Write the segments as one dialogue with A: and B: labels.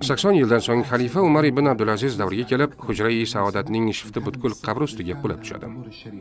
A: 80 yildan so'ng xalifa Umar ibn Abdulaziz davriga kelib, Hujra-i Saodatning shifti butkul qabri ustiga qulab tushadi.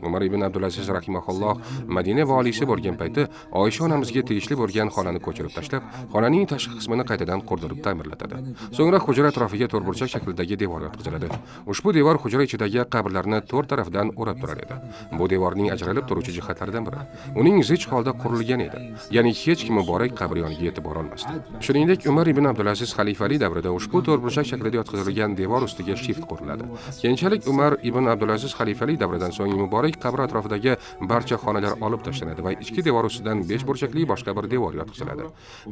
A: Umar ibn Abdulaziz rahimahulloh Madina valisi bo'lgan payti Oysha onamizga tegishli bo'lgan xonani ko'chirib tashlab, xonaning tashqi qismini qaytadan qurdirib ta'mirlatadi. So'ngra hujra atrofiga to'rtburchak shaklidagi devor yotqiziladi. Ushbu devor hujra ichidagi qabrlarni to'rt tarafdan o'rab turar edi. Bu devorning ajralib turuvchi jihatlaridan biri. Uning zich holda qurilgan edi. Ya'ni hech kim muborak qabr yoniga yetib bora olmasdi. Shuningdek, Umar ibn Abdulaziz xalifalik davrida ushbu to'rtburchak shaklida yotqizilgan devor ustiga shift quriladi. Keyinchalik Umar ibn Abdulaziz xalifalik davridan so'ng muborak qabr atrofidagi barcha xonalar olib tashlanadi va ichki devor ustidan 5 burchakli boshqa bir devor yotqiziladi.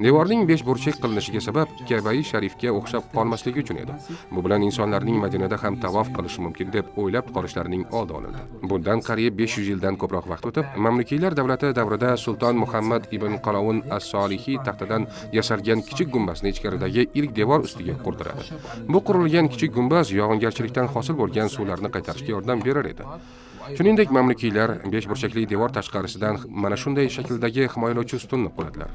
A: Devorning 5 burchak qilinishiga sabab Ka'bai sharifga o'xshab qolmasligi uchun edi. Bu bilan insonlarning Madinada ham tavof qilishi mumkin deb o'ylab qolishlarining oldi olindi. Bundan qariyb 500 yildan ko'proq vaqt o'tib, Mamlukiylar davlati davrida Sulton Muhammad ibn Qalovun as-Solihiy taxtadan yasalgan kichik gumbazni ichkaridagi ilk devor ustiga qurdiradi. Bu qurilgan kichik gumbaz yog'ingarchilikdan hosil bo'lgan suvlarni qaytarishga yordam berar edi. Shuningdek, mamlukiylar 5 burchakli devor tashqarisidan mana shunday shakldagi himoyalovchi ustunni quradilar.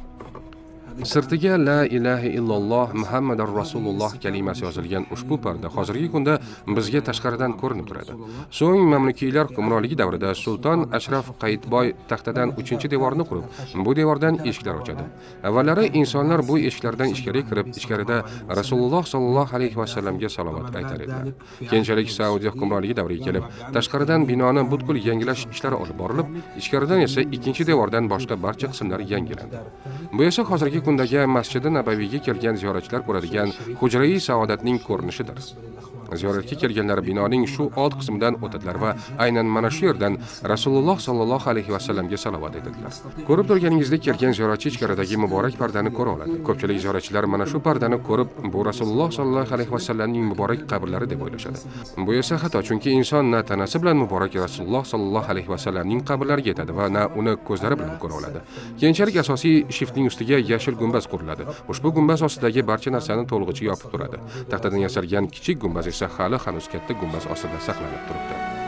A: Sirtiga la ilaha illalloh Muhammadar Rasululloh kalimasi yozilgan ushbu parda hozirgi kunda bizga tashqaridan ko'rinib turadi. So'ng mamlukiylar hukmronligi davrida Sulton Ashraf Qayitboy taxtadan 3-devorni qurib, bu devordan eshiklar ochadi. Avvallari insonlar bu eshiklardan ichkariga kirib, ichkarida Rasululloh sallallohu alayhi va sallamga salovat aytar edilar. Keyinchalik Saudiya hukmronligi davriga kelib, tashqaridan binoni butkul yangilash ishlari olib borilib, ichkaridan esa 2-devordan boshqa barcha qismlar yangilandi. Bu esa hozirgi kundagi Masjid-i Nabaviyga kelgan ziyoratchilar ko'radigan Hujra-i Saodatning ko'rinishidir. Ziyoratga kelganlar binoning shu old qismidan o'tadilar va aynan mana shu yerdan Rasululloh sallallohu alayhi va sallamga salovat aytadilar. Ko'rib turganingizdek, kelgan ziyoratchi ichkaridagi muborak pardani ko'ra oladi. Ko'pchilik ziyoratchilar mana shu pardani ko'rib, bu Rasululloh sallallohu alayhi va sallamning muborak qabrlari deb o'ylashadi. Bu esa xato, chunki inson na tanasi bilan muborak Rasululloh sallallohu alayhi va sallamning qabrlariga yetadi va na uni ko'zlari bilan ko'ra oladi. Keyinchalik asosiy shiftning ustiga yashil gumbaz quriladi. Ushbu gumbaz ostidagi barcha narsani to'lig'icha yopib turadi. Taxtadan yasalgan kichik gumbaz esa hali hanuz katta gumbaz ostida saqlanib turibdi.